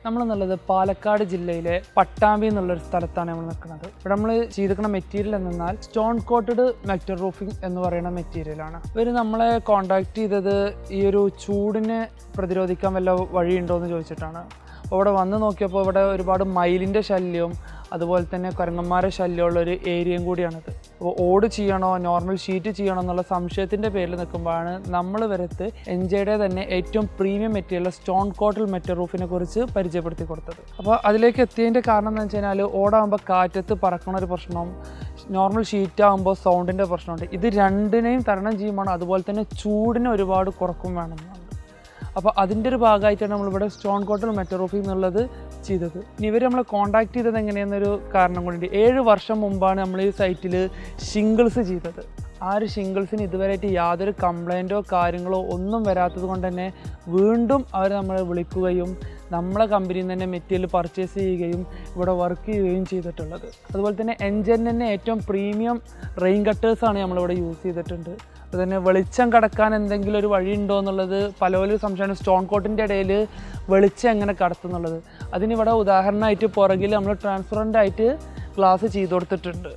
നമ്മളെന്നുള്ളത് പാലക്കാട് ജില്ലയിലെ പട്ടാമ്പി എന്നുള്ളൊരു സ്ഥലത്താണ് നമ്മൾ നിൽക്കുന്നത്. ഇവിടെ നമ്മൾ ചെയ്തിരിക്കുന്ന മെറ്റീരിയൽ എന്നാൽ സ്റ്റോൺ കോട്ടഡ് മെറ്റൽ റൂഫിംഗ് എന്ന് പറയുന്ന മെറ്റീരിയലാണ്. ഇവർ നമ്മളെ കോണ്ടാക്ട് ചെയ്തത് ഈ ഒരു ചൂടിനെ പ്രതിരോധിക്കാൻ വല്ല വഴിയുണ്ടോ എന്ന് ചോദിച്ചിട്ടാണ്. അപ്പോൾ ഇവിടെ വന്ന് നോക്കിയപ്പോൾ ഇവിടെ ഒരുപാട് മയിലിൻ്റെ ശല്യവും അതുപോലെ തന്നെ കുരങ്ങന്മാരെ ശല്യമുള്ളൊരു ഏരിയയും കൂടിയാണിത്. അപ്പോൾ ഓട് ചെയ്യണോ നോർമൽ ഷീറ്റ് ചെയ്യണോ എന്നുള്ള സംശയത്തിൻ്റെ പേരിൽ നിൽക്കുമ്പോഴാണ് നമ്മൾ വരത്ത് എൻജയുടെ തന്നെ ഏറ്റവും premium material stone coated metal റൂഫിനെ കുറിച്ച് പരിചയപ്പെടുത്തി കൊടുത്തത്. അപ്പോൾ അതിലേക്ക് എത്തിയതിൻ്റെ കാരണം എന്ന് വെച്ച് കഴിഞ്ഞാൽ ഓടാകുമ്പോൾ കാറ്റത്ത് പറക്കണ ഒരു പ്രശ്നവും നോർമൽ ഷീറ്റ് ആകുമ്പോൾ സൗണ്ടിൻ്റെ പ്രശ്നമുണ്ട്. ഇത് രണ്ടിനെയും തരണം ചെയ്യുമ്പോൾ അതുപോലെ തന്നെ ചൂടിനെ ഒരുപാട് കുറക്കും വേണമെന്നാണ്. അപ്പോൾ അതിൻ്റെ ഒരു ഭാഗമായിട്ടാണ് നമ്മളിവിടെ സ്റ്റോൺ കോട്ടഡ് മെറ്റൽ റൂഫിംഗ് എന്നുള്ളത് ചെയ്തത്. ഇനി ഇവർ നമ്മളെ കോൺടാക്ട് ചെയ്തത് എങ്ങനെയെന്നൊരു കാരണം കൊണ്ടുണ്ട്. 7 വർഷം മുമ്പാണ് നമ്മൾ ഈ സൈറ്റിൽ ഷിംഗിൾസ് ചെയ്തത്. ആ ഒരു ഷിംഗിൾസിന് ഇതുവരെയായിട്ട് യാതൊരു കംപ്ലൈൻറ്റോ കാര്യങ്ങളോ ഒന്നും വരാത്തത് കൊണ്ട് തന്നെ വീണ്ടും അവർ നമ്മളെ വിളിക്കുകയും നമ്മളെ കമ്പനിയിൽ നിന്ന് തന്നെ മെറ്റീരിയൽ പർച്ചേസ് ചെയ്യുകയും ഇവിടെ വർക്ക് ചെയ്യുകയും ചെയ്തിട്ടുള്ളത്. അതുപോലെ തന്നെ എൻജൻ തന്നെ ഏറ്റവും പ്രീമിയം റെയിൻ കട്ടേഴ്സാണ് നമ്മളിവിടെ യൂസ് ചെയ്തിട്ടുണ്ട്. അതുതന്നെ വെളിച്ചം കടക്കാൻ എന്തെങ്കിലും ഒരു വഴി ഉണ്ടോ എന്നുള്ളത് പല സംശയമാണ്. സ്റ്റോൺ കോട്ടിൻ്റെ ഇടയിൽ വെളിച്ചം എങ്ങനെ കടത്തുന്നുള്ളത്. അതിനിവിടെ ഉദാഹരണമായിട്ട് പുറകിൽ നമ്മൾ ട്രാൻസ്പറൻ്റ് ആയിട്ട് ഗ്ലാസ് ചെയ്ത് കൊടുത്തിട്ടുണ്ട്.